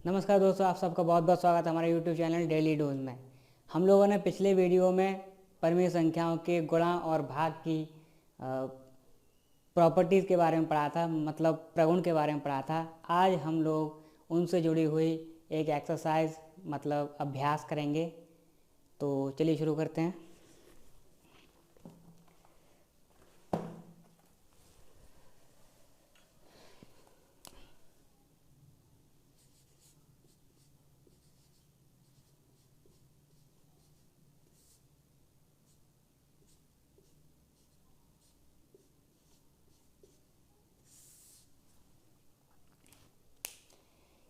नमस्कार दोस्तों, आप सबका बहुत बहुत स्वागत है हमारे YouTube चैनल डेली डोज में। हम लोगों ने पिछले वीडियो में परिमेय संख्याओं के गुणा और भाग की प्रॉपर्टीज़ के बारे में पढ़ा था, मतलब प्रगुण के बारे में पढ़ा था। आज हम लोग उनसे जुड़ी हुई एक एक्सरसाइज मतलब अभ्यास करेंगे। तो चलिए शुरू करते हैं।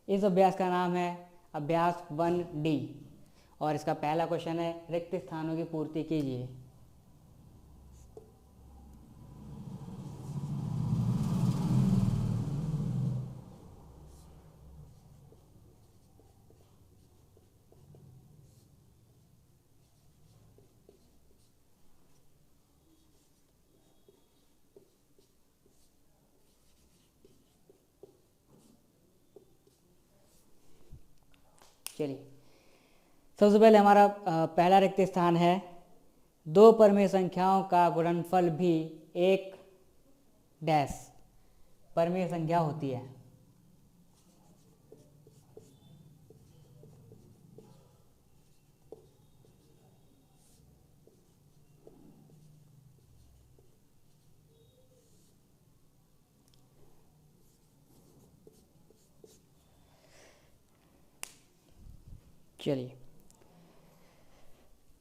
इस अभ्यास का नाम है अभ्यास 1D और इसका पहला क्वेश्चन है रिक्त स्थानों की पूर्ति कीजिए। चलिए, सबसे पहले हमारा पहला रिक्त स्थान है दो परिमेय संख्याओं का गुणनफल भी एक डैश परिमेय संख्या होती है। चलिए,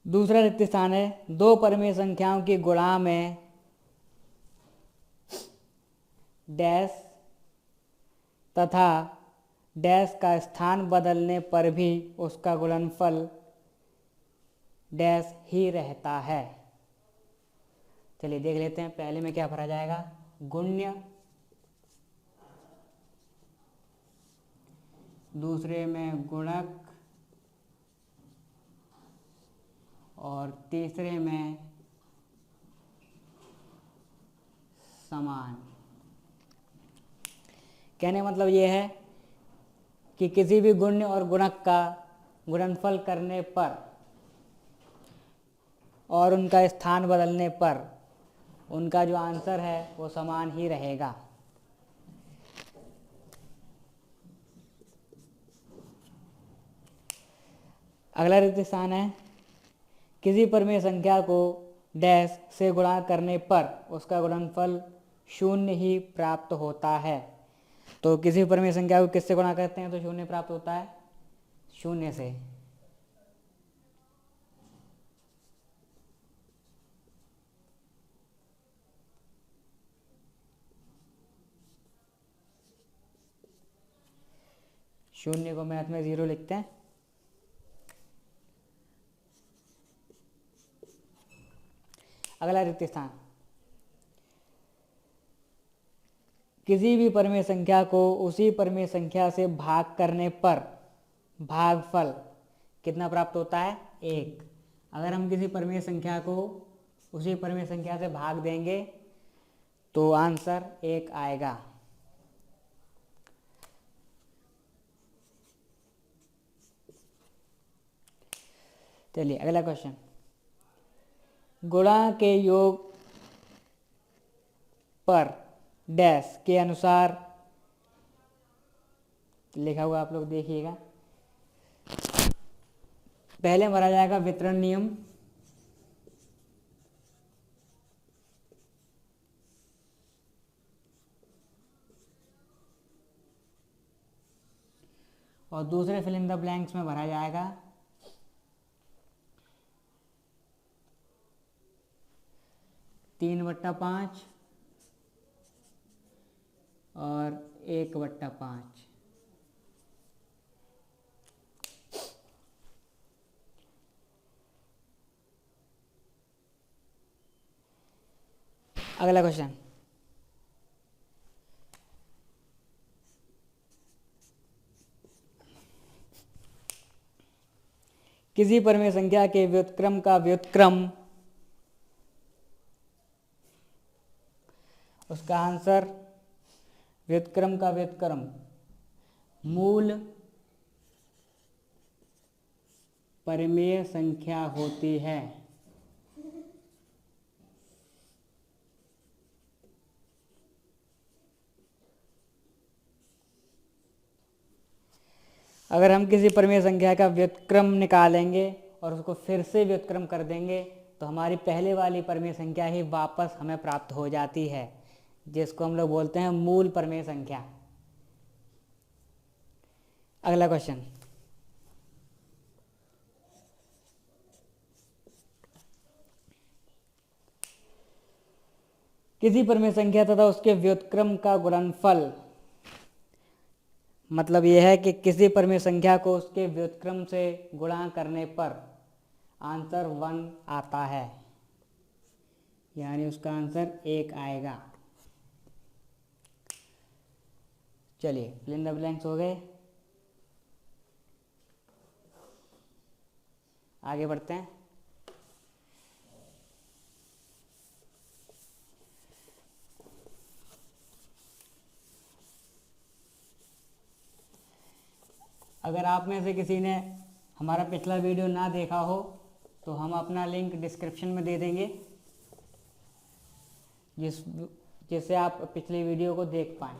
दूसरा रिक्त स्थान है दो परिमेय संख्याओं की गुणा में डैश तथा डैश का स्थान बदलने पर भी उसका गुणनफल डैश ही रहता है। चलिए देख लेते हैं, पहले में क्या भरा जाएगा, गुण्य, दूसरे में गुणक और तीसरे में समान। कहने का मतलब ये है कि किसी भी गुण्य और गुणक का गुणनफल करने पर और उनका स्थान बदलने पर उनका जो आंसर है वो समान ही रहेगा। अगला रिक्त स्थान है किसी परिमेय संख्या को डैश से गुणा करने पर उसका गुणनफल शून्य ही प्राप्त होता है। तो किसी परिमेय संख्या को किससे गुणा करते हैं तो शून्य प्राप्त होता है, शून्य से। शून्य को मैथ में 0 लिखते हैं। अगला रिक्त स्थान किसी भी परिमेय संख्या को उसी परिमेय संख्या से भाग करने पर भागफल कितना प्राप्त होता है, 1। अगर हम किसी परिमेय संख्या को उसी परिमेय संख्या से भाग देंगे तो आंसर 1 आएगा। चलिए अगला क्वेश्चन, गुणा के योग पर डैश के अनुसार लिखा हुआ आप लोग देखिएगा। पहले भरा जाएगा वितरण नियम, और दूसरे फिल इन द ब्लैंक्स में भरा जाएगा 3/5 और 1/5। अगला क्वेश्चन, किसी परिमेय संख्या के व्युत्क्रम का व्युत्क्रम उसका आंसर व्युत्क्रम का व्युत्क्रम मूल परिमेय संख्या होती है। अगर हम किसी परिमेय संख्या का व्युत्क्रम निकालेंगे और उसको फिर से व्युत्क्रम कर देंगे तो हमारी पहले वाली परिमेय संख्या ही वापस हमें प्राप्त हो जाती है, जिसको हम लोग बोलते हैं मूल परिमेय संख्या। अगला क्वेश्चन, किसी परिमेय संख्या तथा उसके व्युत्क्रम का गुणनफल, मतलब यह है कि किसी परिमेय संख्या को उसके व्युत्क्रम से गुणा करने पर आंसर 1 आता है, यानी उसका आंसर 1 आएगा। चलिए फिल इन द ब्लैंक्स हो गए, आगे बढ़ते हैं। अगर आप में से किसी ने हमारा पिछला वीडियो ना देखा हो तो हम अपना लिंक डिस्क्रिप्शन में दे देंगे, जिससे आप पिछली वीडियो को देख पाएँ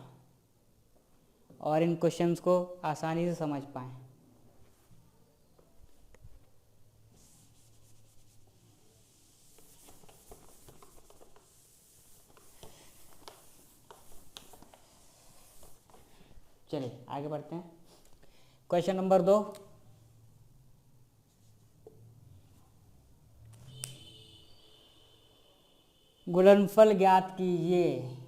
और इन क्वेश्चंस को आसानी से समझ पाएँ। चलिए आगे बढ़ते हैं। क्वेश्चन नंबर 2, गुणनफल ज्ञात कीजिए।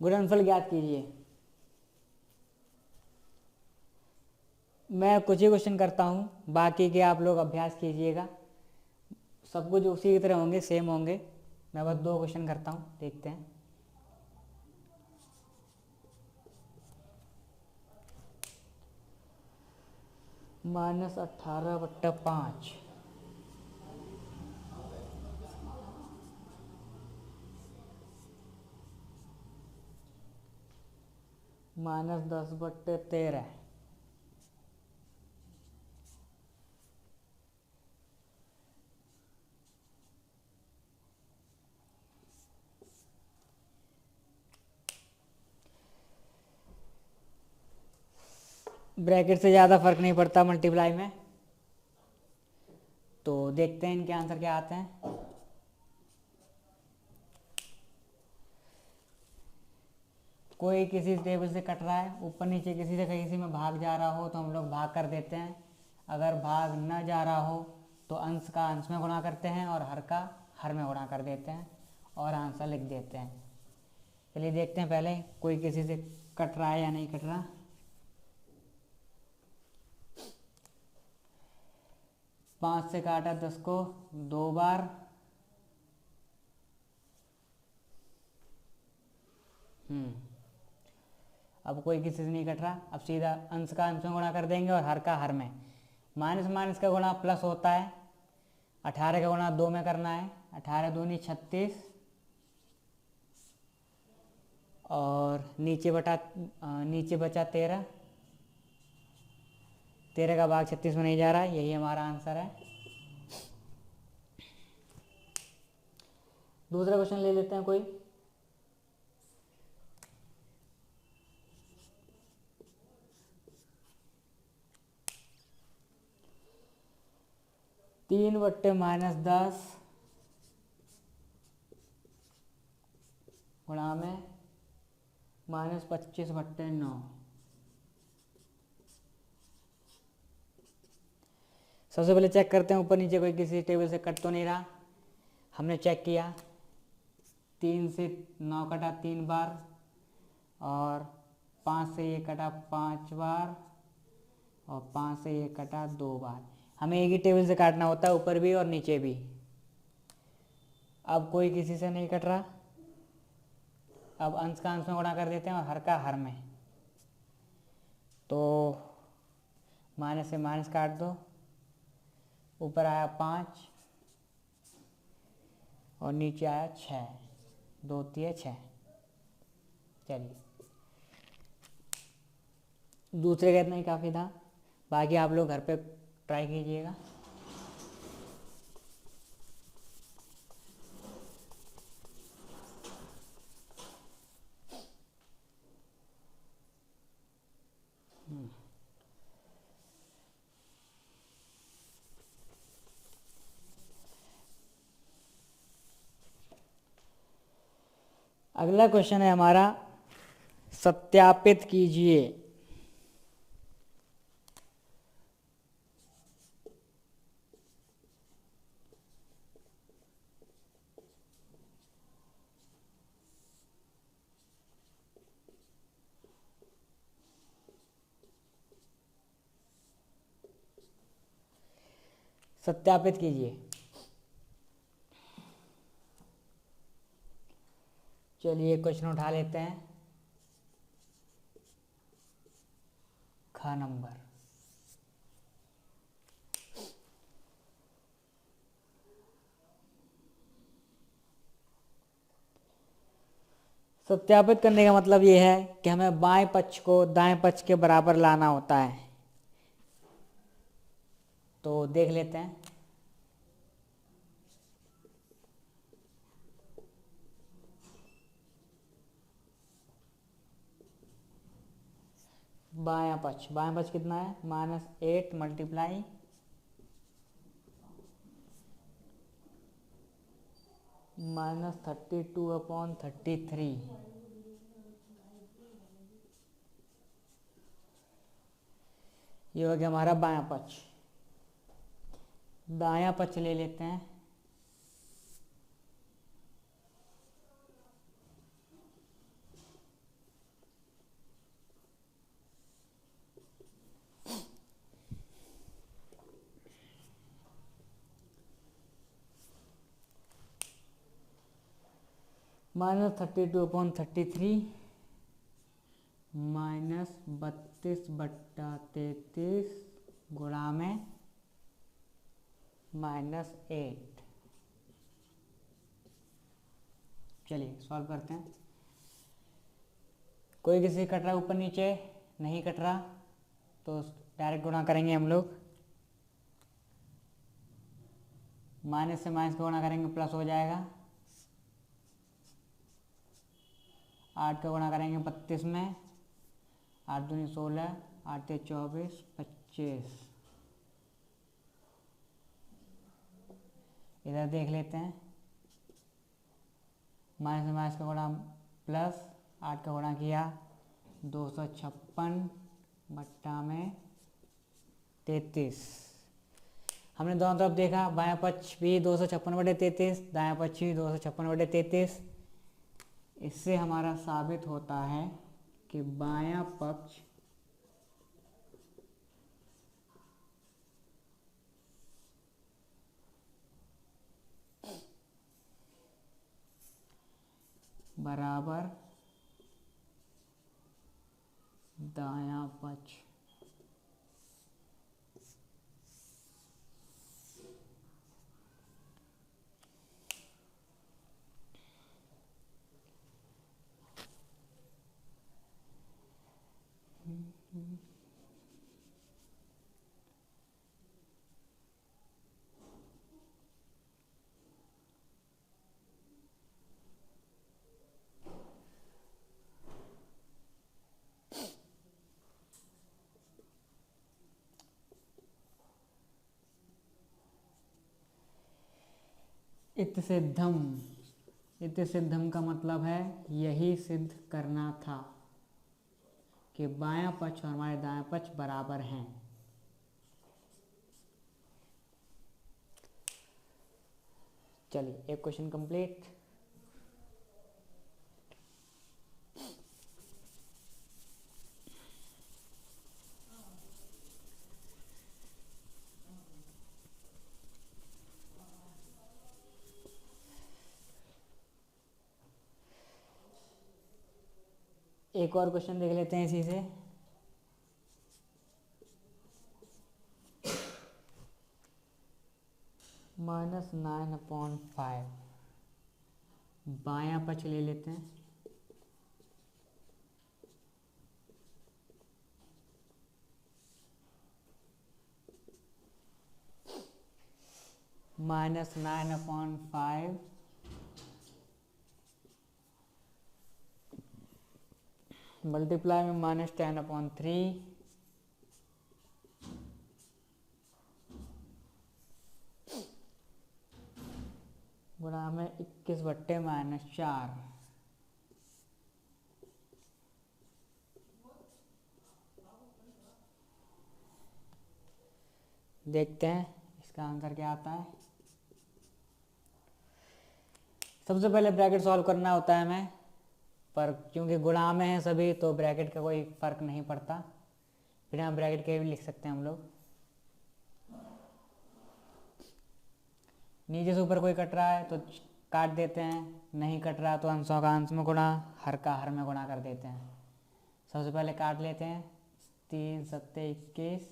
गुणनफल ज्ञात कीजिए। मैं कुछ ही क्वेश्चन करता हूँ, बाकी के आप लोग अभ्यास कीजिएगा। सब कुछ उसी की तरह होंगे, सेम होंगे। मैं बस 2 क्वेश्चन करता हूँ, देखते हैं। -18/5 -10/13 ब्रैकेट से ज़्यादा फर्क नहीं पड़ता मल्टीप्लाई में, तो देखते हैं इनके आंसर क्या आते हैं। कोई किसी टेबल से कट रहा है, ऊपर नीचे किसी से किसी में भाग जा रहा हो तो हम लोग भाग कर देते हैं। अगर भाग न जा रहा हो तो अंश का अंश में गुणा करते हैं और हर का हर में गुणा कर देते हैं और आंसर लिख देते हैं। चलिए देखते हैं पहले कोई किसी से कट रहा है या नहीं कट रहा। 5 से काटा 10 को 2 बार, अब कोई किसी से नहीं कट रहा। अब सीधा अंश का अंश में गुणा कर देंगे और हर का हर में। माइनस माइनस का गुणा प्लस होता है। 18 का गुणा 2 में करना है। 18 दूनी 36 और नीचे बचा 13। 13 का भाग 36 में नहीं जा रहा है, यही हमारा आंसर है। दूसरा क्वेश्चन ले लेते हैं कोई। (3/-10) गुणा में (-25/9). सबसे पहले चेक करते हैं ऊपर नीचे कोई किसी टेबल से कट तो नहीं रहा। हमने चेक किया, 3 से 9 कटा 3 बार, और 5 से ये कटा 5 बार, और 5 से ये कटा 2 बार। हमें एक ही टेबल से काटना होता है, ऊपर भी और नीचे भी। अब कोई किसी से नहीं कट रहा। अब अंश का अंश में गुणा कर देते हैं और हर का हर में। तो माइनस से माइनस काट दो, ऊपर आया 5 और नीचे आया 6, 2 3 6। चलिए, दूसरे का इतना ही काफ़ी था, बाकी आप लोग घर पे ट्राई कीजिएगा। अगला क्वेश्चन है हमारा, सत्यापित कीजिए। सत्यापित कीजिए। चलिए क्वेश्चन उठा लेते हैं। ख नंबर, सत्यापित करने का मतलब ये है कि हमें बाएं पक्ष को दाएं पक्ष के बराबर लाना होता है। तो देख लेते हैं। बायां पक्ष कितना है, -8 मल्टीप्लाई -32/33। ये हो गया हमारा बायां पक्ष। दायां पक्ष ले लेते हैं। -32/33 -32/33 गुणा में -8। चलिए सॉल्व करते हैं। कोई किसी कट रहा ऊपर नीचे, नहीं कट रहा, तो डायरेक्ट गुणा करेंगे हम लोग। माइनस से माइनस का गुणा करेंगे, प्लस हो जाएगा। 8 का गुणा करेंगे 32 में, 8 दूनी 16, 8 ते 24, 25। इधर देख लेते हैं। माइनस से माइनस का गुणा प्लस, 8 का गुणा किया 256 बट्टा में 33। हमने दोनों तरफ देखा, बायां पक्ष भी 256/33, दायां पक्ष भी 256/33। इससे हमारा साबित होता है कि बायां पक्ष बराबर दायां पक्ष। इत सिद्धम का मतलब है यही सिद्ध करना था कि बायां पक्ष और हमारे दायां पक्ष बराबर हैं। चलिए एक क्वेश्चन कंप्लीट। एक और क्वेश्चन देख लेते हैं इसी से। -9/5 बायां पक्ष ले लेते हैं। -9/5 मल्टीप्लाई में -10/3 गुणा में 21/-4। देखते हैं इसका आंसर क्या आता है। सबसे पहले ब्रैकेट सॉल्व करना होता है हमें, पर क्योंकि गुणा में है सभी तो ब्रैकेट का कोई फर्क नहीं पड़ता, बिना ब्रैकेट के भी लिख सकते हैं हम लोग। नीचे से ऊपर कोई कट रहा है तो काट देते हैं, नहीं कट रहा तो अंशों का अंश में गुणा, हर का हर में गुणा कर देते हैं। सबसे पहले काट लेते हैं। 3 सत्ते 21,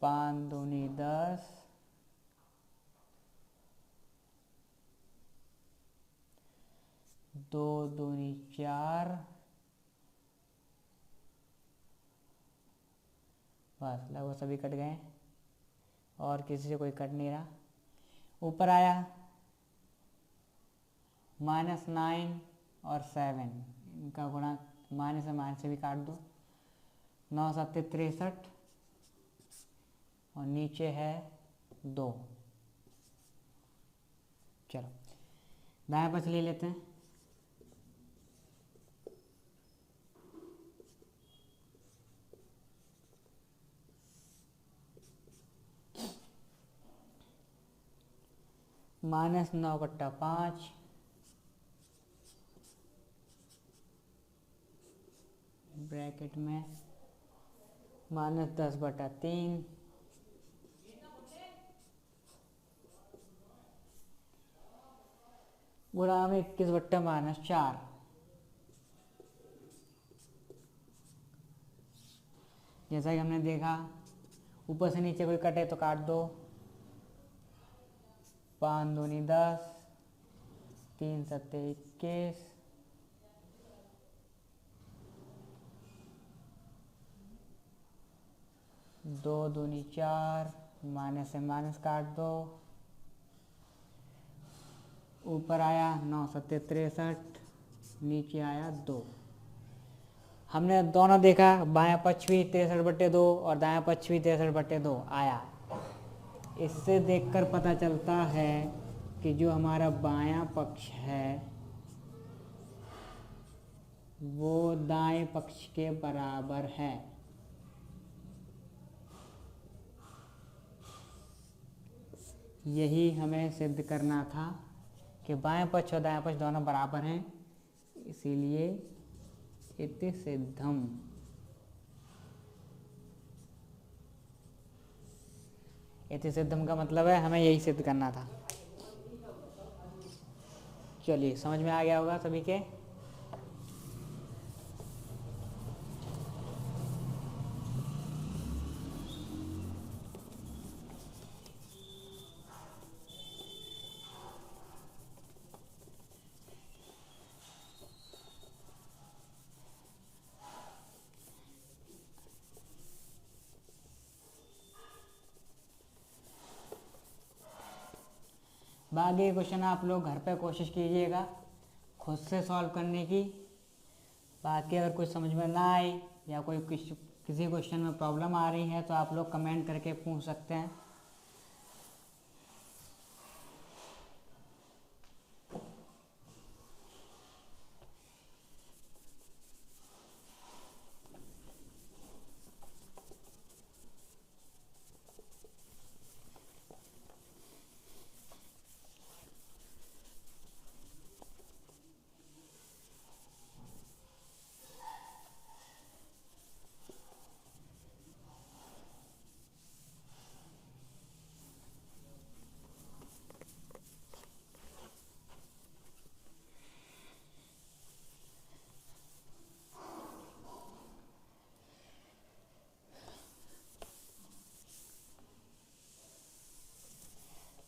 5 दूनी 10, 2 दूनी 4, बस लगभग सभी कट गए और किसी से कोई कट नहीं रहा। ऊपर आया -9 और 7, इनका गुणा माइनस से माइनस से भी काट दो। 9 सत्ते 63 और नीचे है 2। चलो दाएं पक्ष ले लेते हैं। -9/5 ब्रैकेट में -10/3 गुणा में 21/-4। जैसा कि हमने देखा ऊपर से नीचे कोई कटे तो काट दो। 5 दूनी 10, 3 सत्ते 21, 2 दूनी 4, माइनस से माइनस काट दो। ऊपर आया 9 सत्ते 63, नीचे आया 2। हमने दोनों देखा, बायां पक्ष भी 63/2 और दायां पक्ष भी 63/2 आया। इससे देखकर पता चलता है कि जो हमारा बायां पक्ष है वो दाएं पक्ष के बराबर है। यही हमें सिद्ध करना था कि बाएं पक्ष और दायां पक्ष दोनों बराबर हैं, इसीलिए इति सिद्धम। इति सिद्धम का मतलब है हमें यही सिद्ध करना था। चलिए समझ में आ गया होगा सभी के। बाकी क्वेश्चन आप लोग घर पे कोशिश कीजिएगा खुद से सॉल्व करने की। बाकी अगर कुछ समझ में ना आए या कोई किसी क्वेश्चन में प्रॉब्लम आ रही है तो आप लोग कमेंट करके पूछ सकते हैं।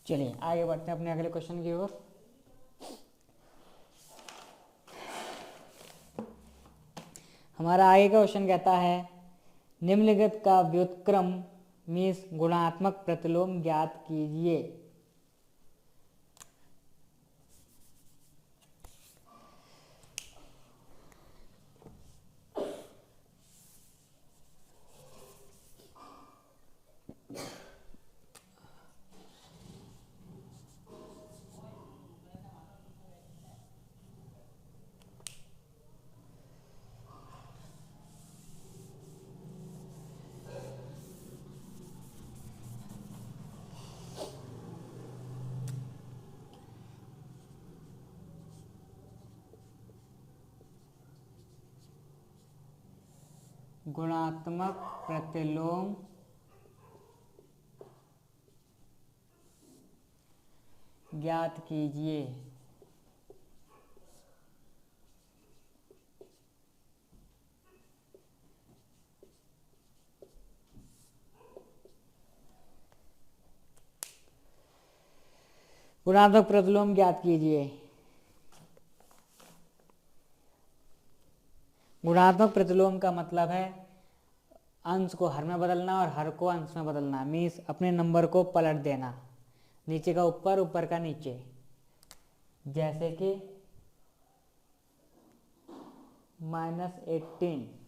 चलिए आगे बढ़ते हैं अपने अगले क्वेश्चन की ओर। हमारा आगे का क्वेश्चन कहता है निम्नलिखित का व्युत्क्रम मीन्स गुणात्मक प्रतिलोम ज्ञात कीजिए। गुणात्मक प्रतिलोम ज्ञात कीजिए। गुणात्मक प्रतिलोम ज्ञात कीजिए। गुणात्मक प्रतिलोम का मतलब है अंश को हर में बदलना और हर को अंश में बदलना, मीन्स अपने नंबर को पलट देना, नीचे का ऊपर ऊपर का नीचे। जैसे कि -18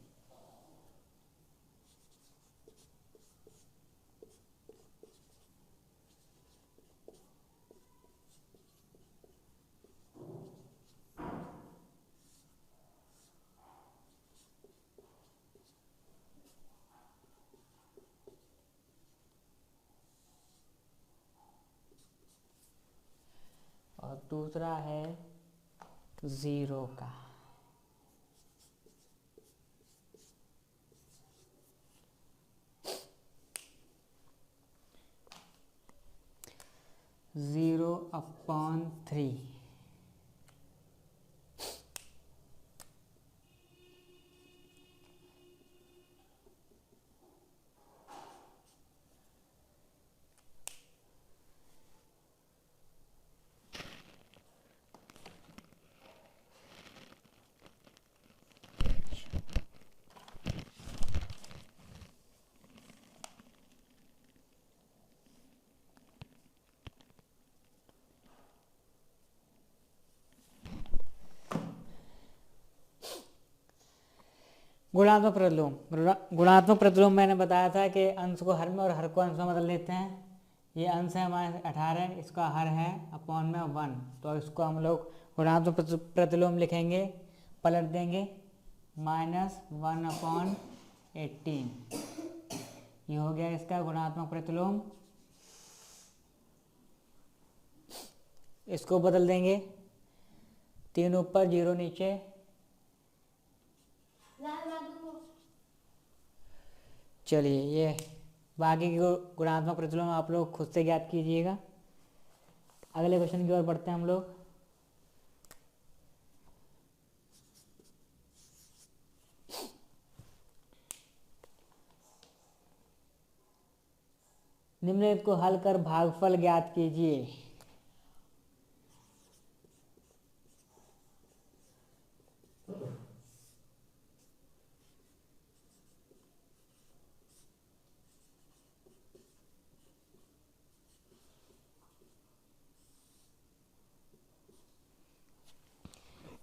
और दूसरा है 0 का। Zero upon 3। गुणात्मक प्रतिलोम। गुणात्मक प्रतिलोम मैंने बताया था कि अंश को हर में और हर को अंश में बदल देते हैं। ये अंश है हमारे 18, इसका हर है अपॉन में 1, तो इसको हम लोग गुणात्मक प्रतिलोम लिखेंगे, पलट देंगे -1/18। ये हो गया इसका गुणात्मक प्रतिलोम। इसको बदल देंगे, 3 ऊपर 0 नीचे। चलिए ये बाकी की गुणात्मक प्रतिलोम आप लोग खुद से ज्ञात कीजिएगा। अगले क्वेश्चन की ओर बढ़ते हैं हम लोग। निम्नलिखित को हल कर भागफल ज्ञात कीजिए।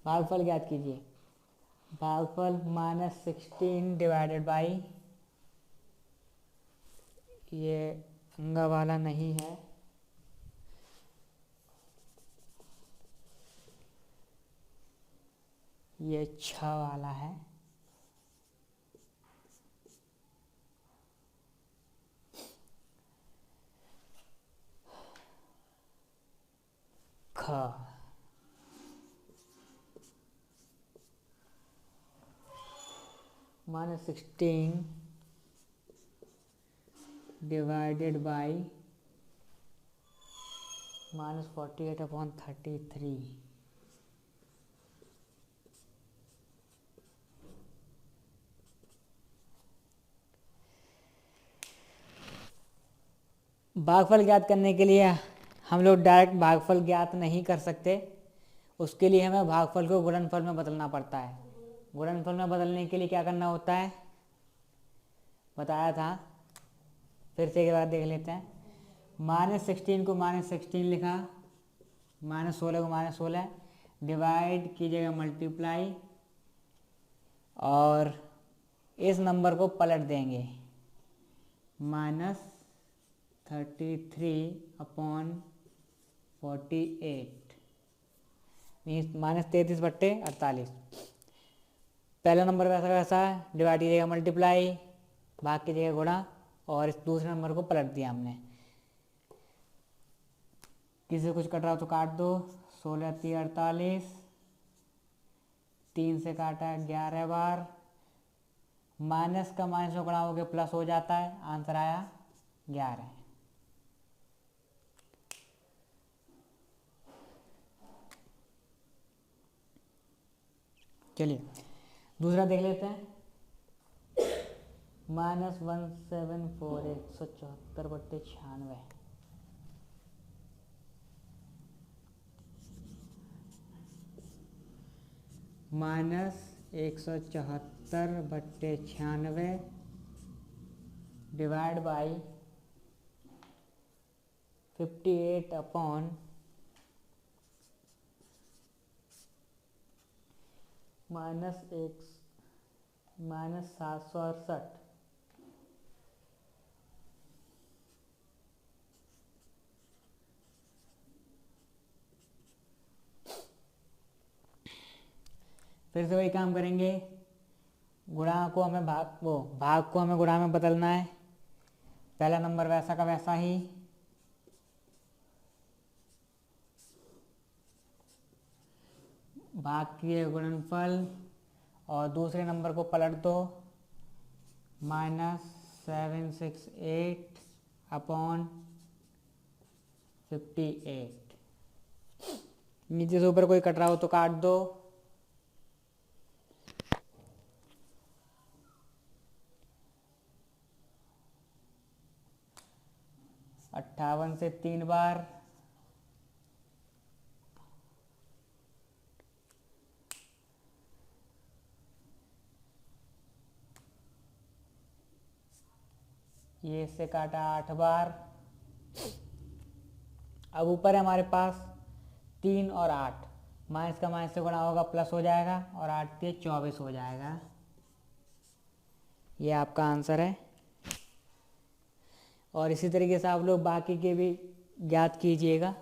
भागफल ज्ञात कीजिए। भागफल -16 डिवाइडेड बाई, ये अंगा वाला नहीं है, ये 6 वाला है। ख -16 डिवाइडेड बाई -48/33। भागफल ज्ञात करने के लिए हम लोग डायरेक्ट भागफल ज्ञात नहीं कर सकते, उसके लिए हमें भागफल को गुणनफल में बदलना पड़ता है। गुणनफल में बदलने के लिए क्या करना होता है, बताया था, फिर से एक बार देख लेते हैं। -16 को -16 लिखा, -16 को -16, डिवाइड कीजिएगा मल्टीप्लाई, और इस नंबर को पलट देंगे, -33/48 मीन्स -33/48। पहला नंबर वैसा वैसा है, डिवाइड कीजिएगा मल्टीप्लाई, भाग कीजिएगा गुणा, और इस दूसरे नंबर को पलट दिया हमने। किसी से कुछ कट रहा हो तो काट दो। 16 3 48, 3 से काटा है 11 बार, माइनस का माइनस को गुणा हो गया प्लस हो जाता है, आंसर आया 11। चलिए दूसरा देख लेते हैं। -174 174/96, -174/96 डिवाइड बाई 58 अपॉन -768। फिर से वही काम करेंगे, गुणा को हमें भाग को हमें गुणा में बदलना है। पहला नंबर वैसा का वैसा ही, भाग किए गुणनफल, और दूसरे नंबर को पलट दो, -768/58। नीचे से ऊपर कोई कट रहा हो तो काट दो। 58 से 3 बार, ये इससे काटा 8 बार। अब ऊपर है हमारे पास 3 और 8, माइनस का माइनस से गुणा होगा प्लस हो जाएगा, और 8 के 24 हो जाएगा। ये आपका आंसर है। और इसी तरीके से आप लोग बाकी के भी ज्ञात कीजिएगा।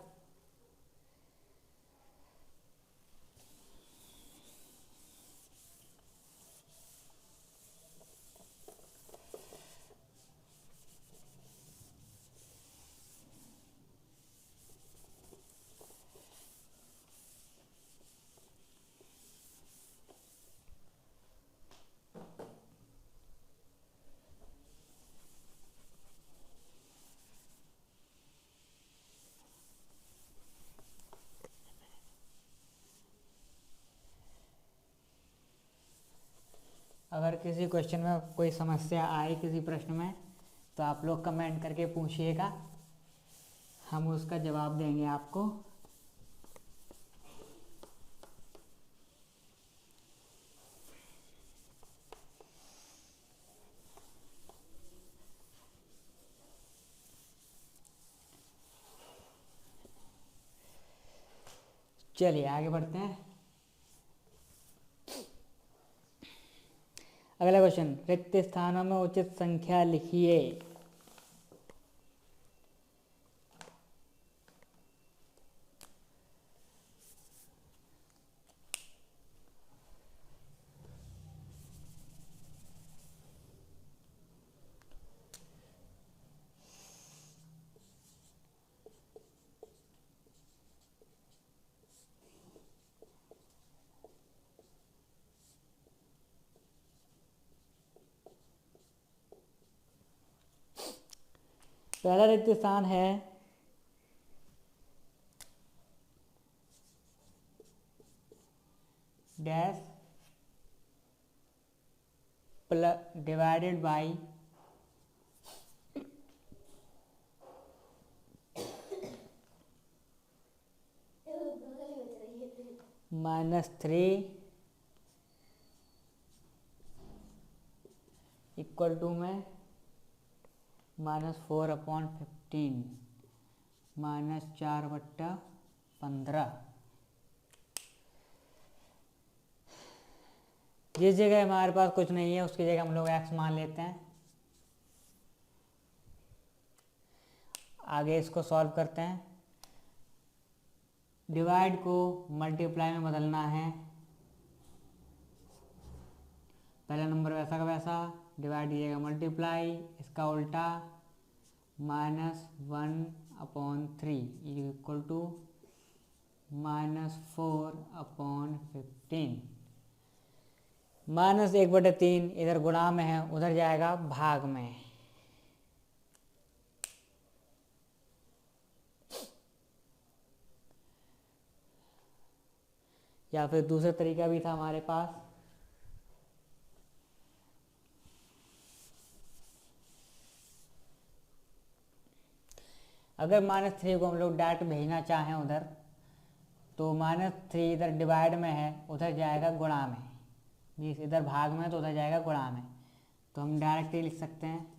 अगर किसी क्वेश्चन में कोई समस्या आए किसी प्रश्न में, तो आप लोग कमेंट करके पूछिएगा, हम उसका जवाब देंगे आपको। चलिए आगे बढ़ते हैं। अगला क्वेश्चन, रिक्त स्थानों में उचित संख्या लिखिए। पहला रिक्त स्थान है dash divided by -3 equal to में -4/15 -4/15। जिस जगह हमारे पास कुछ नहीं है उसकी जगह हम लोग x मान लेते हैं। आगे इसको सॉल्व करते हैं। डिवाइड को मल्टीप्लाई में बदलना है। पहला नंबर वैसा का वैसा, डिवाइड दीजिएगा मल्टीप्लाई, इसका उल्टा -1/3 इक्वल टू -4/15। -1/3 इधर गुणा में है, उधर जाएगा भाग में। या फिर दूसरा तरीका भी था हमारे पास। अगर -3 को हम लोग डायरेक्ट भेजना चाहें उधर, तो -3 इधर डिवाइड में है, उधर जाएगा गुणा में। मीन्स इधर भाग में है तो उधर जाएगा गुणा में। तो हम डायरेक्ट लिख सकते हैं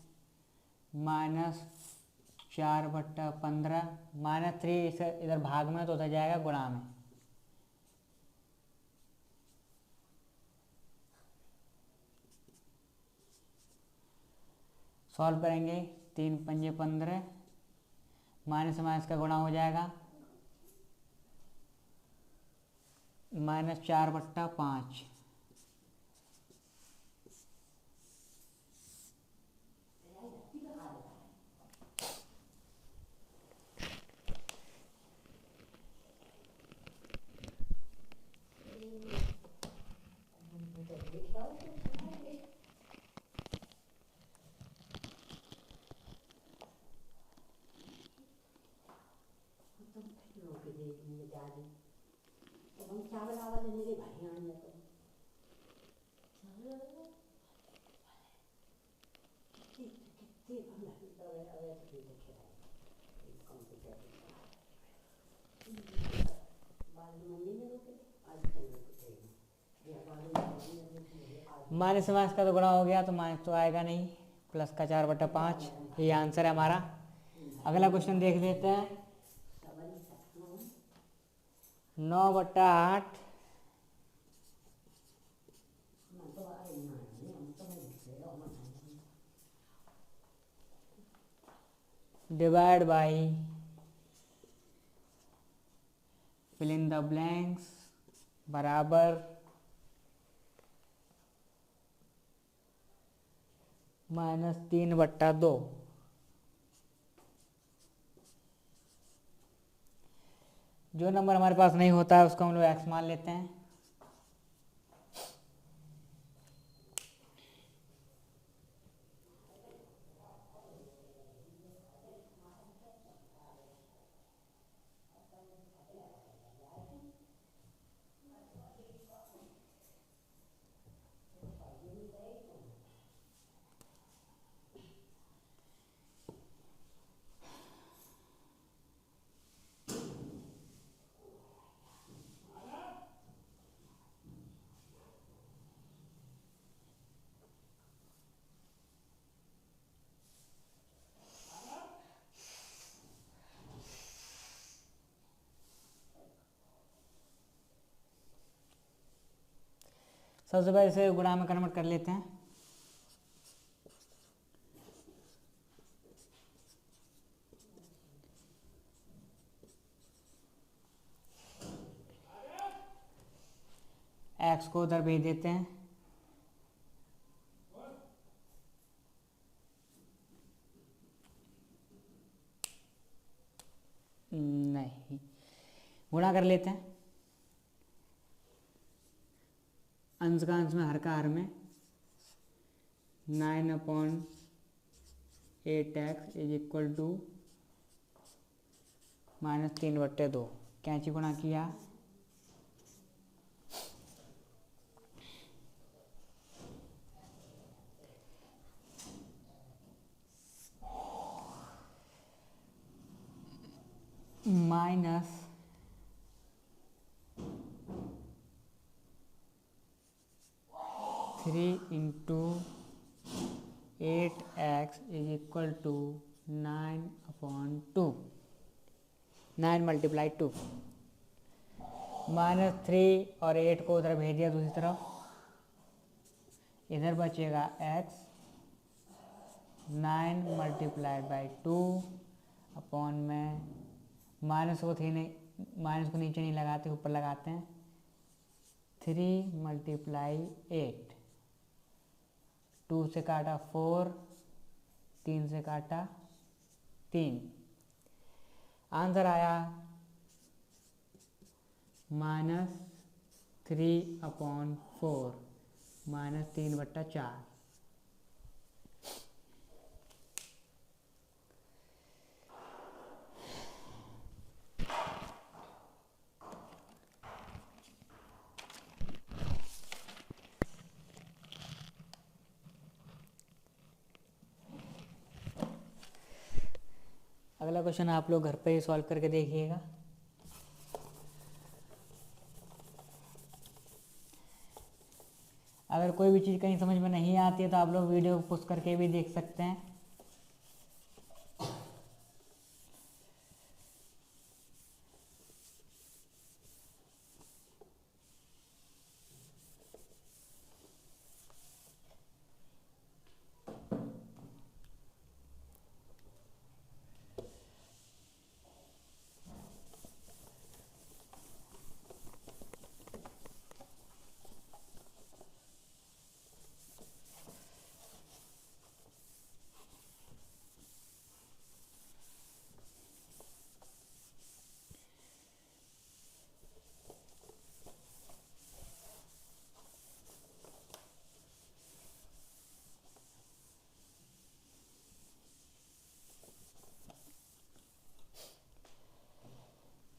-4/15, -3 इधर भाग में है तो उधर जाएगा गुणा में। सॉल्व करेंगे, 3 पंजे 15, माइनस से माइनस का गुणा हो जाएगा, -4/5। माइनस से माइनस का तो गुणा हो गया तो माइनस तो आएगा नहीं, प्लस का 4/5। ये आंसर है हमारा। अगला क्वेश्चन देख लेते हैं। 9/8 divide by fill in the blanks बराबर -3/2। जो नंबर हमारे पास नहीं होता है उसको हम लोग x मान लेते हैं। सबसे पहले इसे गुणा में कन्वर्ट कर लेते हैं। x को उधर भेज देते हैं। नहीं, गुणा कर लेते हैं। अंश का अंश में, हर का हर में, 9/8x इज इक्वल टू -3/2। कैंची गुणा किया, 3 × 8x इज इक्वल टू 9/2, 9 × 2। -3 और 8 को उधर भेज दिया दूसरी तरफ, इधर बचेगा x 9 × 2 अपॉन में माइनस को नीचे नहीं लगाते, ऊपर लगाते हैं। 3 × 8, 2 से काटा 4, 3 से काटा 3, आंसर आया -3/4, -3/4। अगला क्वेश्चन आप लोग घर पे ही सॉल्व करके देखिएगा। अगर कोई भी चीज़ कहीं समझ में नहीं आती है तो आप लोग वीडियो को पॉज करके भी देख सकते हैं।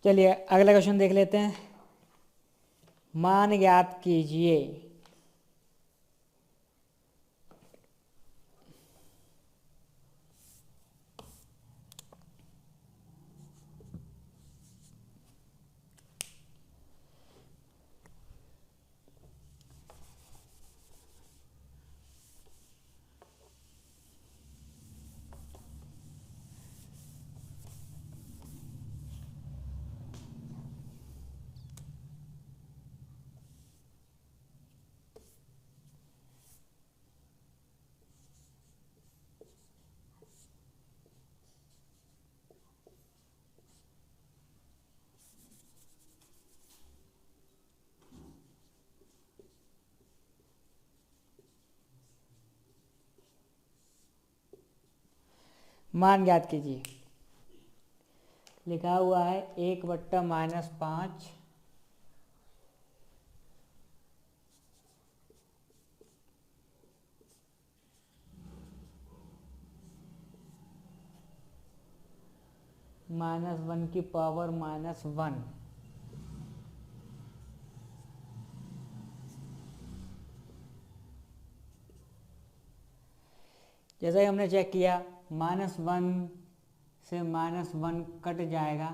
चलिए अगला क्वेश्चन देख लेते हैं। मान ज्ञात कीजिए। मान ज्ञात कीजिए। लिखा हुआ है 1/-5 -1 की पावर -1। जैसा ही हमने चेक किया -1 से -1 कट जाएगा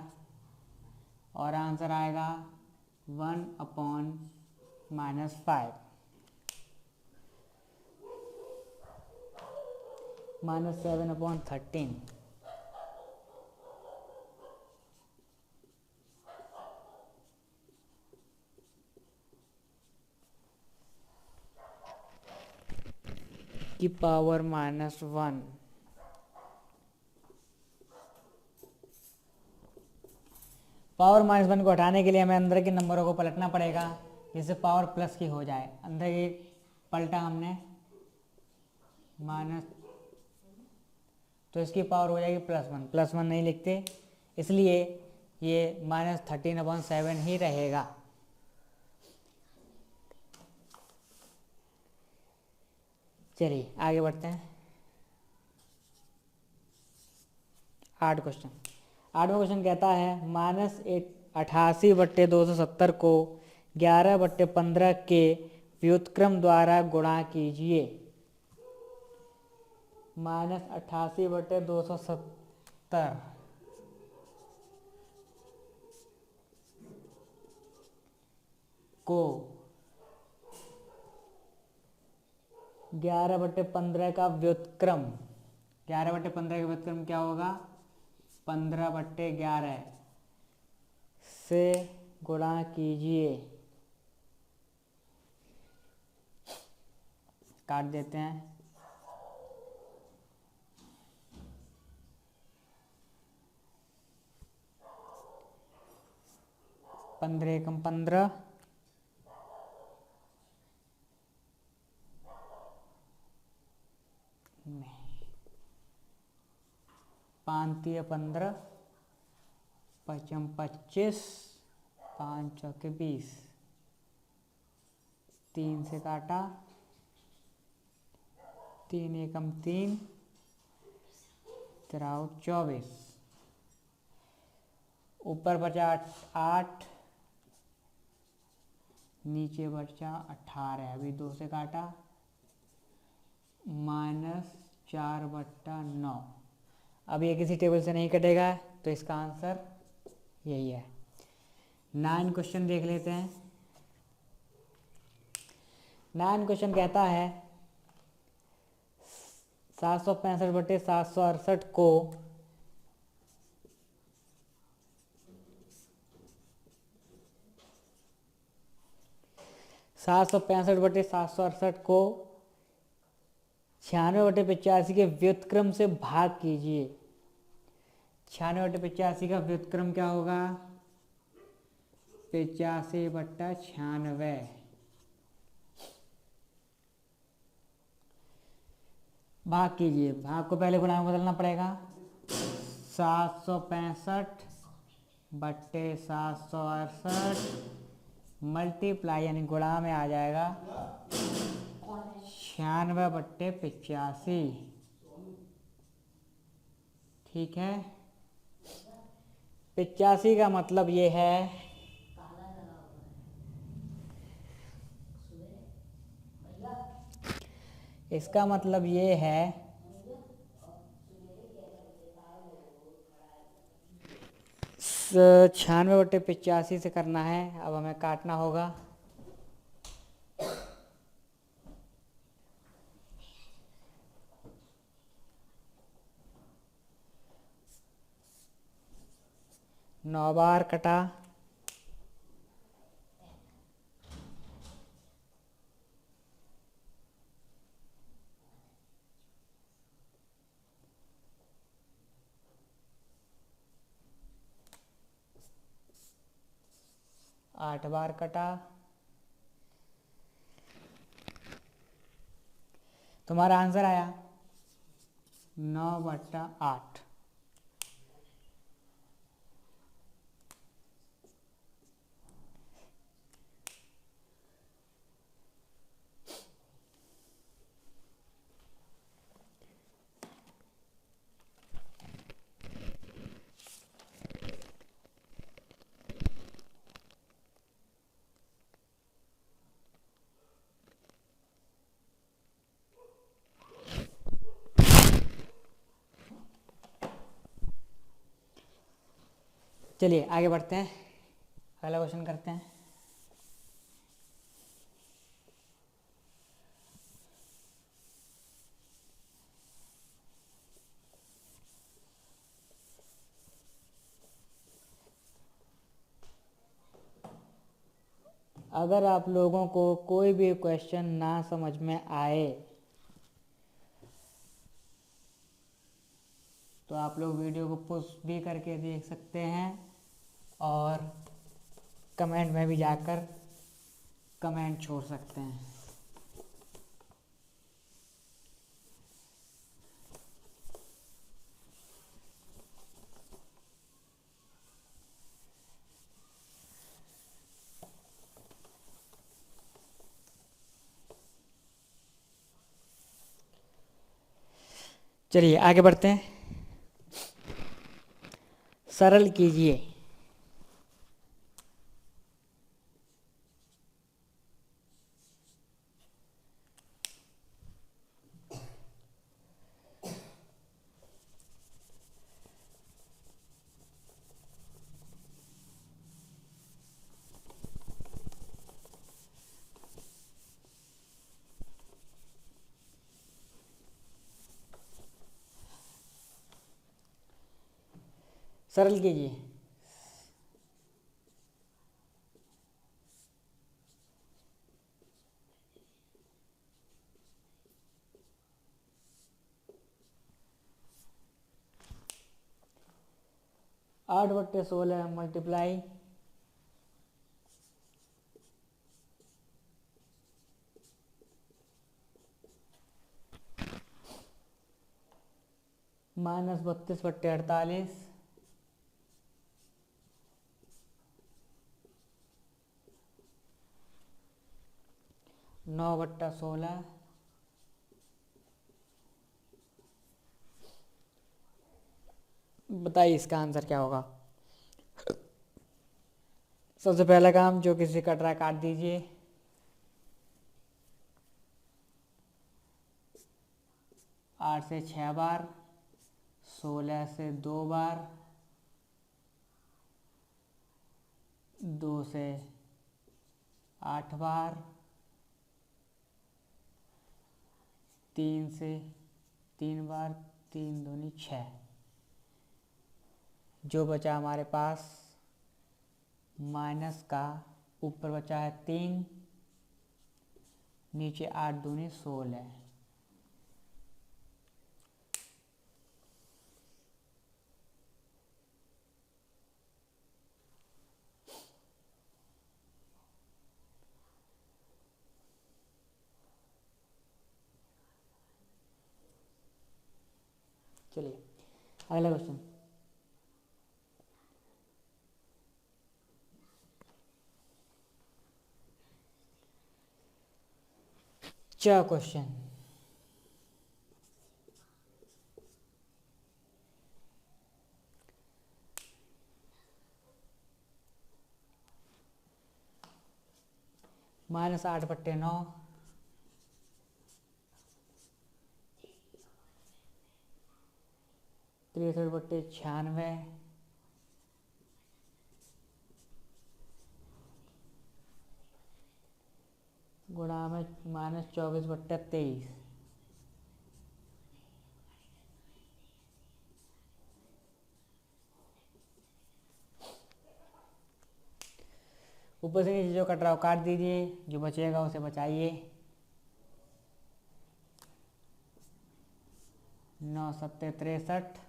और आंसर आएगा 1/-5, -7/13। की पावर -1। पावर -1 को हटाने के लिए हमें अंदर के नंबरों को पलटना पड़ेगा जिससे पावर प्लस की हो जाए। अंदर की पलटा हमने माइनस, तो इसकी पावर हो जाएगी +1। +1 नहीं लिखते, इसलिए ये -13/7 ही रहेगा। चलिए आगे बढ़ते हैं। 8 क्वेश्चन। 8वां क्वेश्चन कहता है -88/270 को 11/15 के व्युत्क्रम द्वारा गुणा कीजिए। -88/270 को 11/15 का व्युत्क्रम, 11/15 का व्युत्क्रम क्या होगा? 15/11 से गुणा कीजिए, काट देते हैं। 15 एकम 15, 5 15, 5 25, 5 चौके 20, 3 से काटा, 3 एकम 3, 3 24, ऊपर बचा 8, नीचे बचा 18, अभी 2 से काटा, -4/9। अब ये किसी टेबल से नहीं कटेगा, तो इसका आंसर यही है। 9 क्वेश्चन देख लेते हैं। 9 क्वेश्चन कहता है 765/768 को 765/768 को 96/85 के व्युत्क्रम से भाग कीजिए। 96/85 का व्युत्क्रम क्या होगा? 85/96। भाग कीजिए, भाग को पहले गुणा में बदलना पड़ेगा। 765/768 मल्टीप्लाई यानी गुणा में आ जाएगा 96/85। ठीक है, 85 का मतलब ये है इसका मतलब ये है 96/85 से करना है। अब हमें काटना होगा। नौ बार कटा, आठ बार कटा। तुम्हारा आंसर आया 9/8। चलिए आगे बढ़ते हैं, अगला क्वेश्चन करते हैं। अगर आप लोगों को कोई भी क्वेश्चन ना समझ में आए तो आप लोग वीडियो को पॉज भी करके देख सकते हैं और कमेंट में भी जाकर कमेंट छोड़ सकते हैं। चलिए आगे बढ़ते हैं, सरल कीजिए। सरल कीजिए। 8/16 मल्टीप्लाई 32/48 9/16। बताइए इसका आंसर क्या होगा। सबसे पहला काम, जो किसी कट रहा है काट दीजिए। 8 से 6 बार, 16 से 2 बार, 2 से 8 बार, 3 से 3 बार, 3 दूनी 6। जो बचा हमारे पास माइनस का, ऊपर बचा है 3, नीचे 8 दूनी 16। चलिए अगला क्वेश्चन। क्वेश्चन -8/9 63/96 गुणा में -24/23। ऊपर से नीचे जो कट रहा हो काट दीजिए, जो बचेगा उसे बचाइए। 9 सत्ते 63,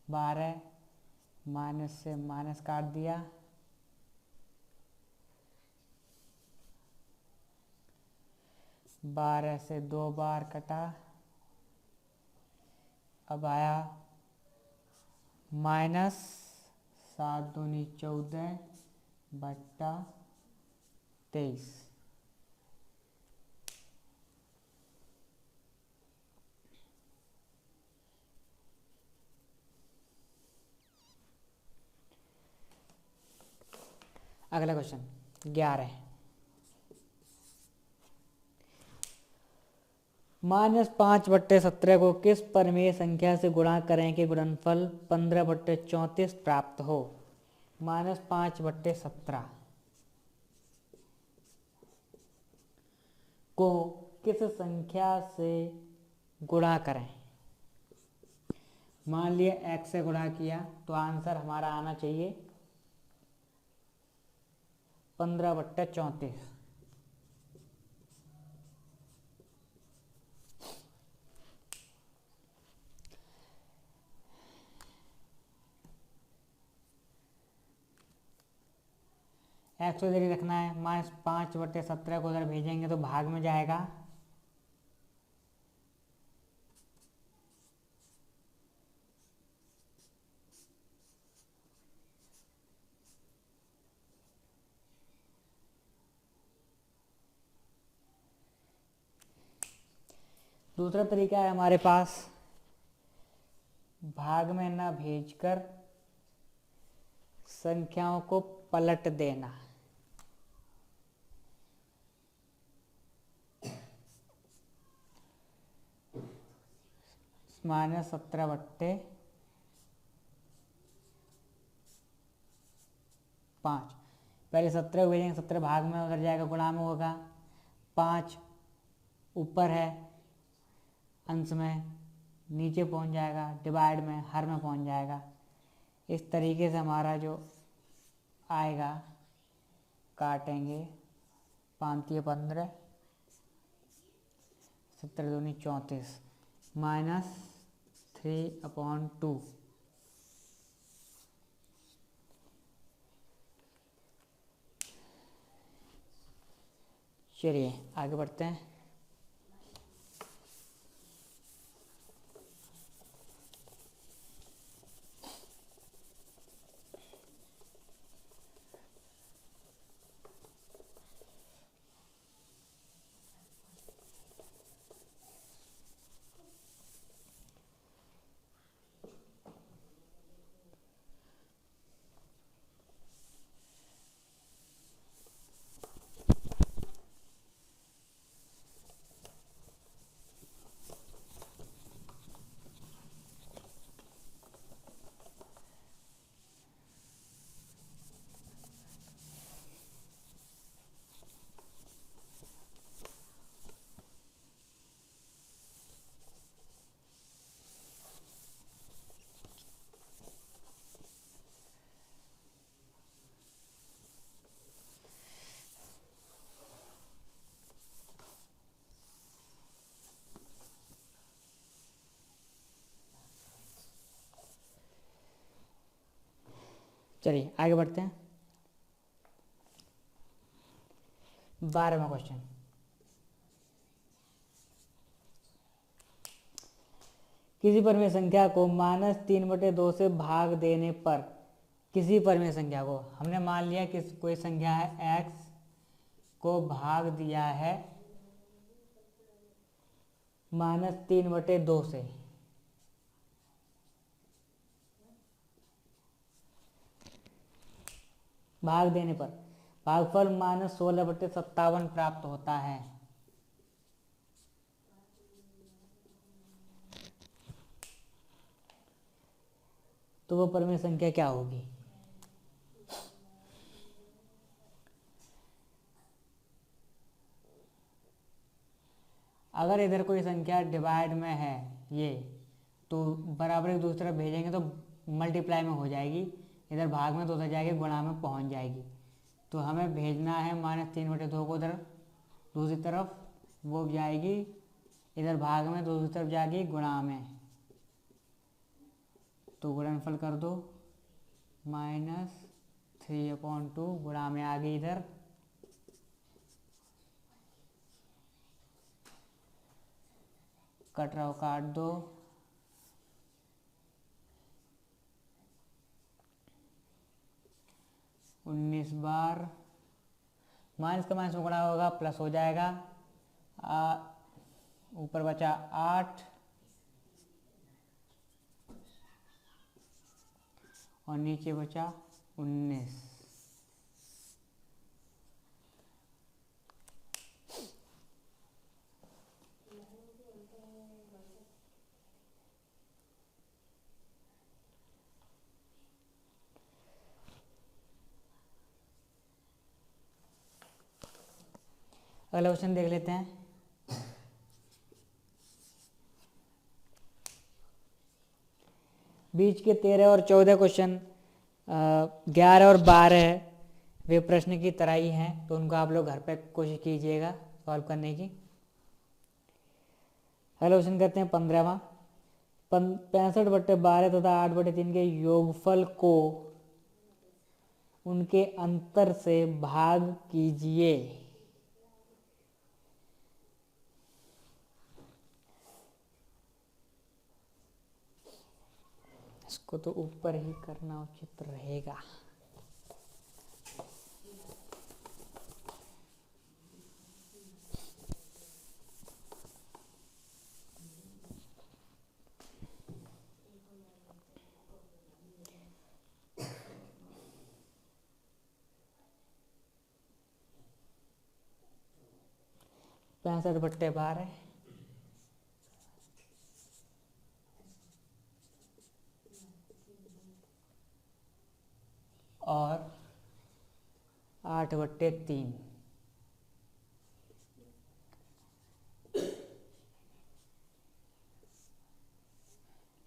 12, माइनस से माइनस काट दिया, 12 से 2 बार कटा, अब आया -7 दूनी 14/23। अगला क्वेश्चन 11। -5/17 को किस परिमेय संख्या से गुणा करें कि गुणनफल 15/34 प्राप्त हो। -5/17 को किस संख्या से गुणा करें। मान लिया x से गुणा किया तो आंसर हमारा आना चाहिए 15/34। एक्स को इधर ही रखना है, -5/17 को उधर भेजेंगे तो भाग में जाएगा। दूसरा तरीका है हमारे पास, भाग में ना भेजकर संख्याओं को पलट देना। -17/5 पहले 17 को भेजेंगे, 17 भाग में उधर जाएगा, गुणा में होगा। 5 ऊपर है अंश में नीचे पहुंच जाएगा, डिवाइड में हर में पहुंच जाएगा। इस तरीके से हमारा जो आएगा, काटेंगे 5 × 15, 17 दूनी 34 -3/2। चलिए आगे बढ़ते हैं। चलिए आगे बढ़ते हैं। 12वां क्वेश्चन। किसी परिमेय संख्या को -3/2 से भाग देने पर, किसी परिमेय संख्या को हमने मान लिया कि कोई संख्या है x को भाग दिया है -3/2 से। भाग देने पर भागफल -16/57 प्राप्त होता है। तो वो परिमेय संख्या क्या होगी? अगर इधर कोई संख्या डिवाइड में है ये, तो बराबर एक दूसरी तरफ भेजेंगे तो मल्टीप्लाई में हो जाएगी, इधर भाग में तो उधर जाएगी गुणा में पहुंच जाएगी। तो हमें भेजना है -3/2 को उधर दूसरी तरफ, वो जाएगी इधर भाग में, दूसरी तरफ जाएगी गुणा में। तो गुणनफल कर दो, -3/2 गुणा में आ गई इधर, कट रहा हो काट दो, उन्नीस बार माइनस का माइनस में गुणा होगा प्लस हो जाएगा, ऊपर बचा 8 और नीचे बचा 19। अगला क्वेश्चन देख लेते हैं। बीच के 13 और 14 क्वेश्चन 11 और 12 वे प्रश्न की तरह ही हैं, तो उनको आप लोग घर पे कोशिश कीजिएगा सॉल्व करने की। अगला क्वेश्चन करते हैं 15वां। 65/12 तथा 8/3 के योगफल को उनके अंतर से भाग कीजिए। इसको तो ऊपर ही करना उचित रहेगा। पैंसठ बट्टे 12 और 8/3।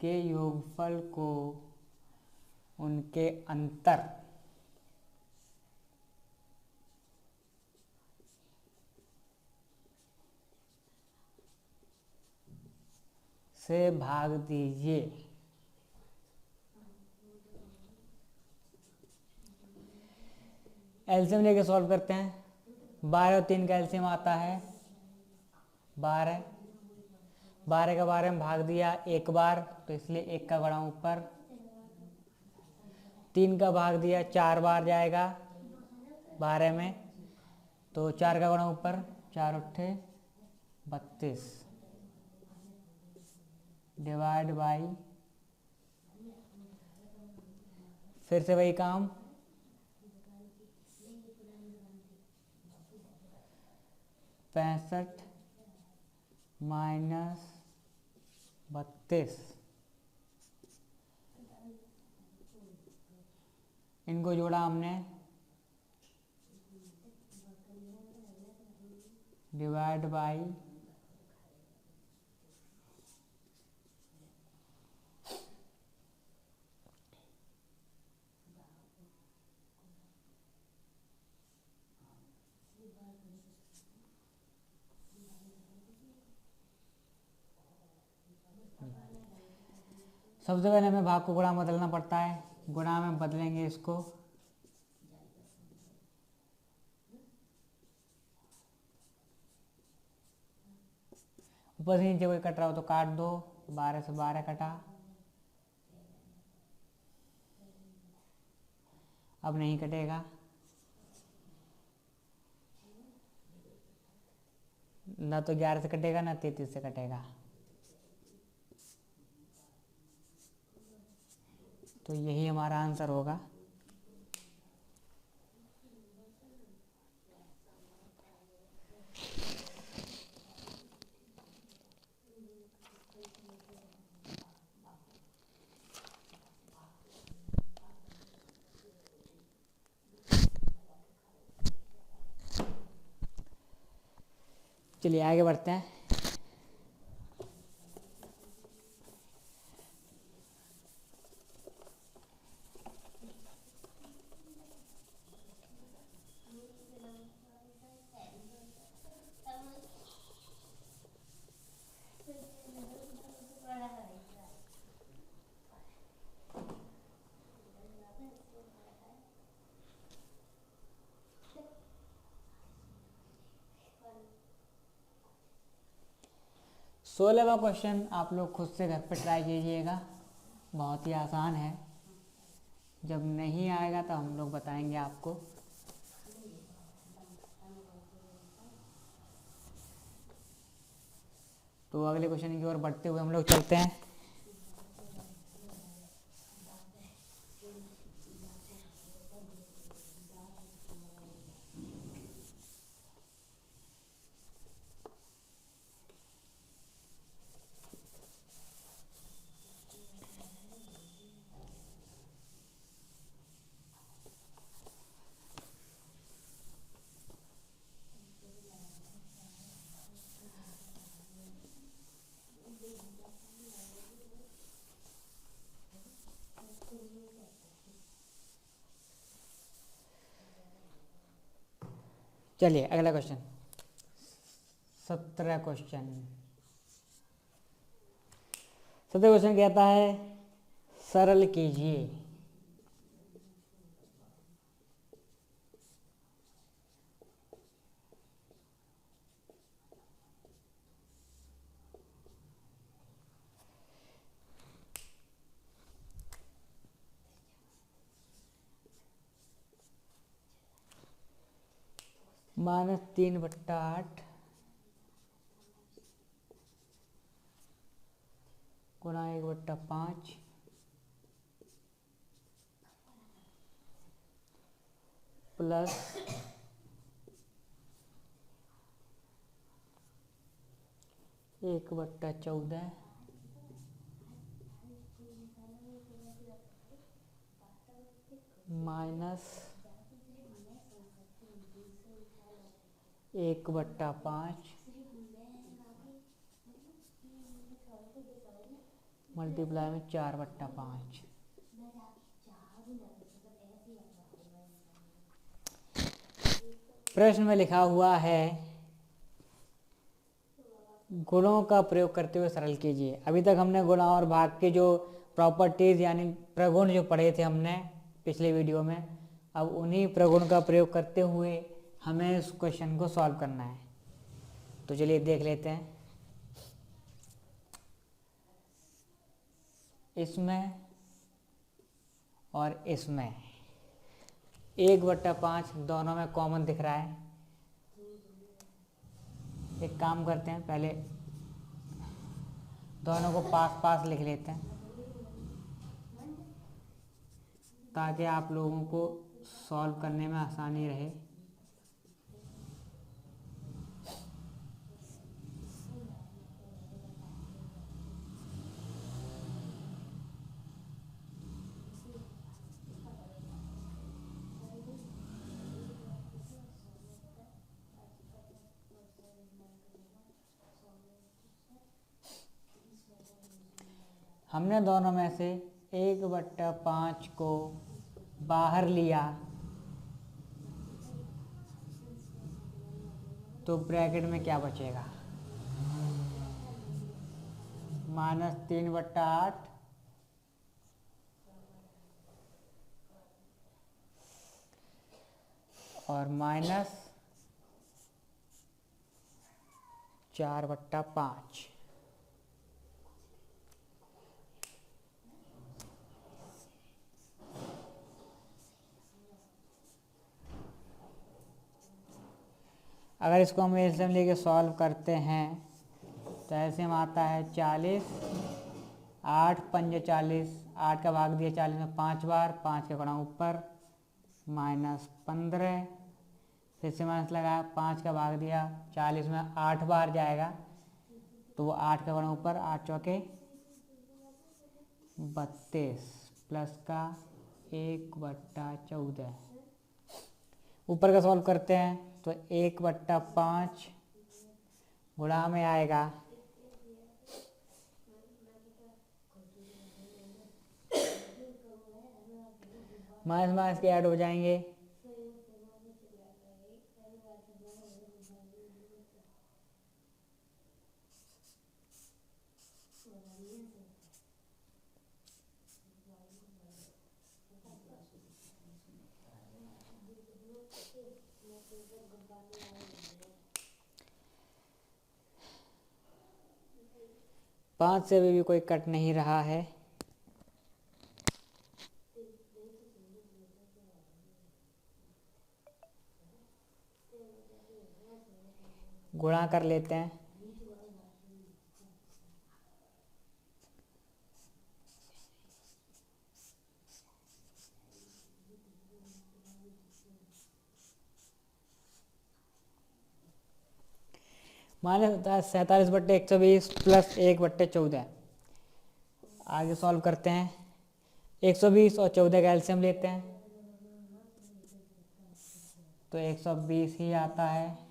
के योगफल को उनके अंतर से भाग दीजिए। एलसीएम लेके सॉल्व करते हैं। 12 और 3 का एलसीएम आता है 12। 12 का 12 में भाग दिया एक बार, तो इसलिए 1 का गुणा ऊपर। 3 का भाग दिया 4 बार जाएगा 12 में, तो 4 का गुणा ऊपर, 4 उठे 32 डिवाइड बाई, फिर से वही काम, 65 माइनस 32, इनको जोड़ा हमने, डिवाइड बाई सबसे पहले हमें भाग को गुणा में बदलना पड़ता है। गुणा में बदलेंगे इसको, ऊपर से नीचे कोई कट रहा हो तो काट दो। 12 से 12 कटा, अब नहीं कटेगा। ना तो 11 से कटेगा ना 33 से कटेगा, तो यही हमारा आंसर होगा। चलिए आगे बढ़ते हैं। सोलहवां क्वेश्चन आप लोग खुद से घर पे ट्राई कीजिएगा, बहुत ही आसान है। जब नहीं आएगा तो हम लोग बताएंगे आपको। तो अगले क्वेश्चन की ओर बढ़ते हुए हम लोग चलते हैं। चलिए अगला क्वेश्चन, 17 क्वेश्चन। 17 क्वेश्चन कहता है सरल कीजिए। -3/8 गुणा 1/5 प्लस 1/14 माइनस 1/5 मल्टीप्लाई में 4/5। प्रश्न में लिखा हुआ है गुणों का प्रयोग करते हुए सरल कीजिए। अभी तक हमने गुणा और भाग के जो प्रॉपर्टीज यानी प्रगुण जो पढ़े थे हमने पिछले वीडियो में, अब उन्हीं प्रगुण का प्रयोग करते हुए हमें इस क्वेश्चन को सॉल्व करना है। तो चलिए देख लेते हैं। इसमें और इसमें 1/5 दोनों में कॉमन दिख रहा है। एक काम करते हैं, पहले दोनों को पास पास लिख लेते हैं ताकि आप लोगों को सॉल्व करने में आसानी रहे। हमने दोनों में से 1/5 को बाहर लिया तो ब्रैकेट में क्या बचेगा? -3/8 और -4/5। अगर इसको हम एलसीएम लेके सॉल्व करते हैं तो ऐसे में आता है 40, 8 पंजे 40, 8 का भाग दिया 40 में 5 बार, 5 का गुणा ऊपर -15, फिर से माइनस लगाया, 5 का भाग दिया 40 में 8 बार जाएगा तो वो 8 का गुणा ऊपर, 8 चौके 32 प्लस का 1/14। ऊपर का सॉल्व करते हैं तो 1/5 गुणा में आएगा माइनस माइनस के ऐड हो जाएंगे, पाँच से भी कोई कट नहीं रहा है। गुणा कर लेते हैं। -47/120 प्लस 1/14। आगे सॉल्व करते हैं। 120 और 14 का एलसीएम लेते हैं तो 120 ही आता है।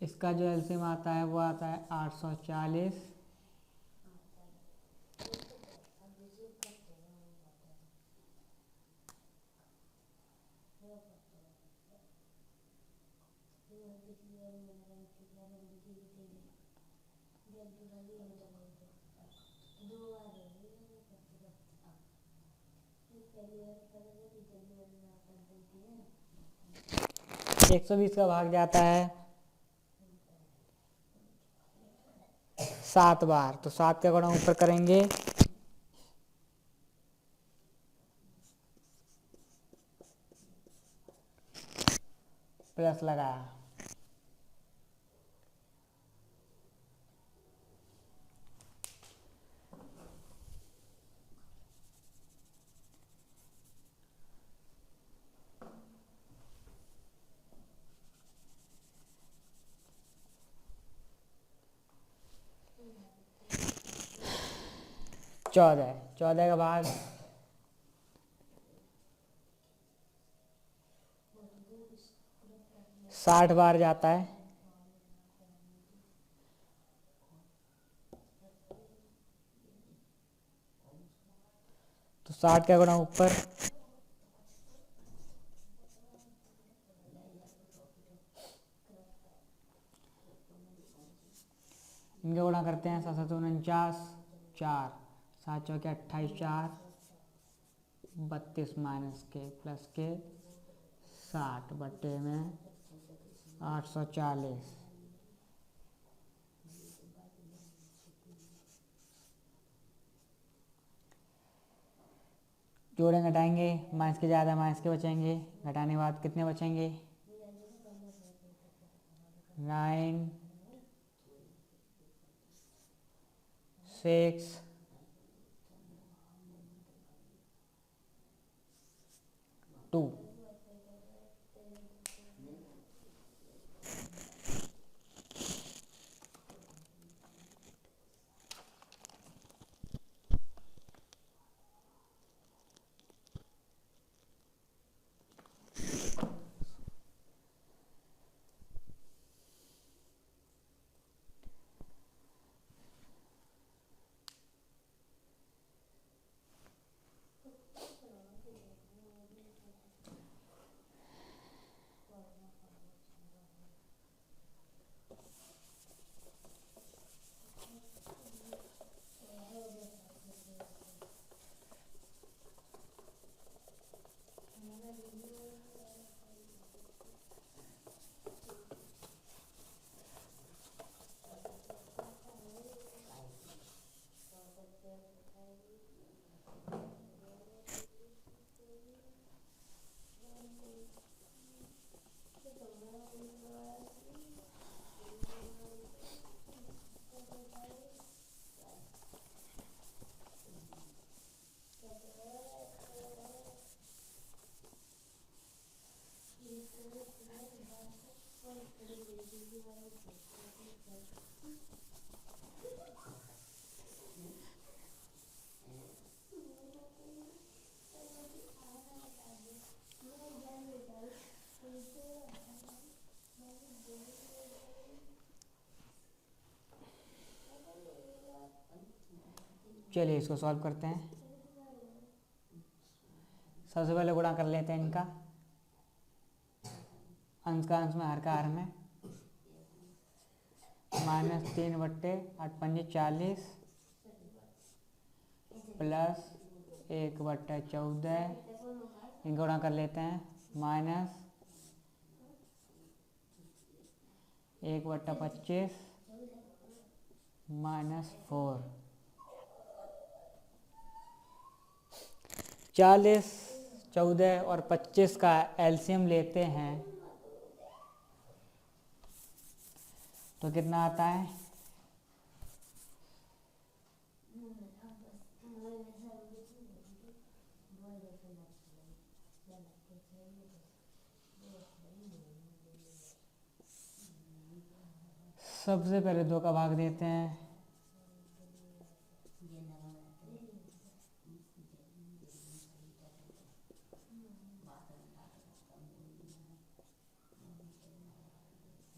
इसका जो एलसीएम आता है वो आता है 840। एक सौ बीस का भाग जाता है 7 बार, तो 7 का गुणा ऊपर करेंगे, प्लस लगाया। चौदह, 14 का भाग 60 बार जाता है, तो 60 का गुणा ऊपर, इनका गुणा करते हैं, 7 7 49, 4 7 चौके 28, 4 32 माइनस के प्लस के 60 बट्टे में 840। जोड़ेंगे घटाएंगे, माइनस के ज़्यादा माइनस के बचेंगे, घटाने के बाद कितने बचेंगे, 9 6 2। चलिए इसको सॉल्व करते हैं। सबसे पहले गुणा कर लेते हैं इनका, अंश का अंश में, हर का हर में, -3 बट्टे 8 पंजे 40 प्लस 1 बट्टा 14, इनका गुणा कर लेते हैं, -1 बट्टा 25 -4। 40 14 और 25 का एलसीएम लेते हैं तो कितना आता है, सबसे पहले 2 का भाग देते हैं,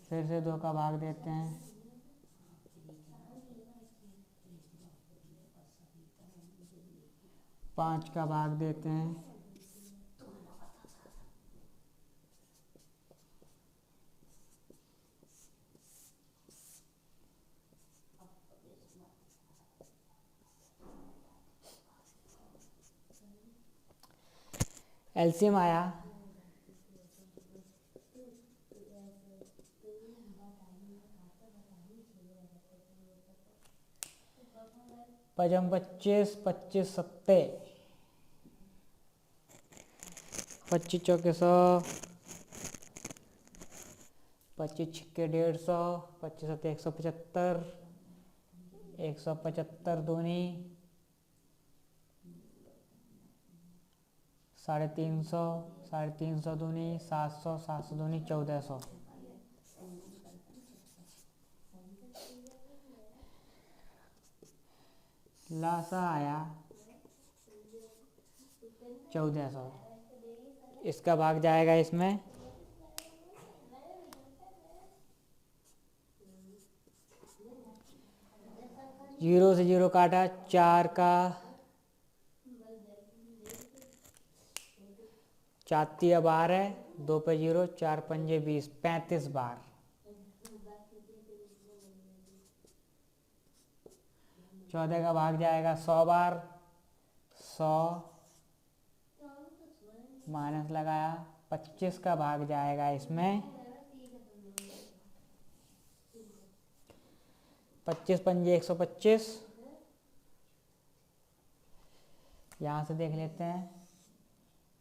फिर से 2 का भाग देते हैं, 5 का भाग देते हैं, 'एलसीएम आया 25, 25 सत्ते 25 चौके 100, 25 छिक्के 150, 25 सत्ते 175, 175 दूनी 350, 350 दूनी 700, 700 दूनी 1400। लासा आया 1400। इसका भाग जाएगा इसमें, 0 से 0 काटा, 4 का 4 बार है, 2 पे 0, 4 पंजे 20, 35 बार। 14 का भाग जाएगा 100 बार, 100 माइनस लगाया, 25 का भाग जाएगा इसमें, 25 पंजे 125। यहाँ से देख लेते हैं,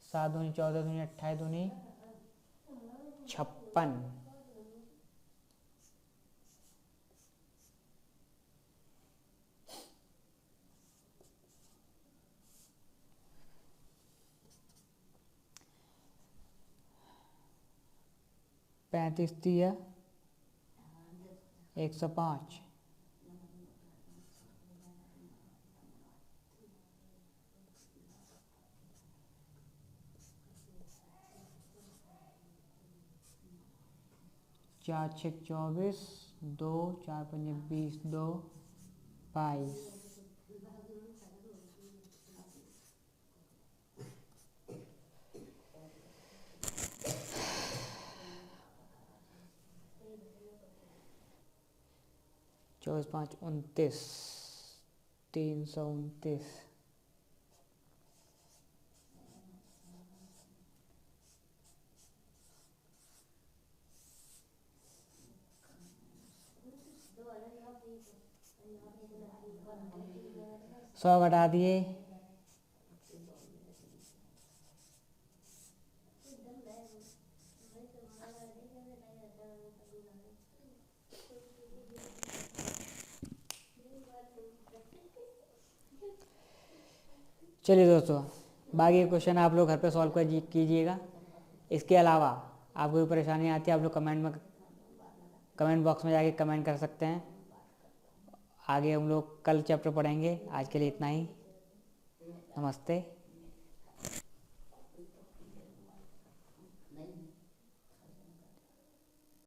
7 दूनी 14 दूनी 28 दूनी 56। पैंतीस 105। चार 6 24, 2 4 5 20, 2 22। चौबीस 5 29, 329। सौ घटा दिए, चलिए दोस्तों, बाकी क्वेश्चन आप लोग घर पे सॉल्व कर कीजिएगा। इसके अलावा आपको कोई परेशानी आती है, आप लोग कमेंट बॉक्स में जाके कमेंट कर सकते हैं। आगे हम लोग कल चैप्टर पढ़ेंगे। आज के लिए इतना ही। नमस्ते।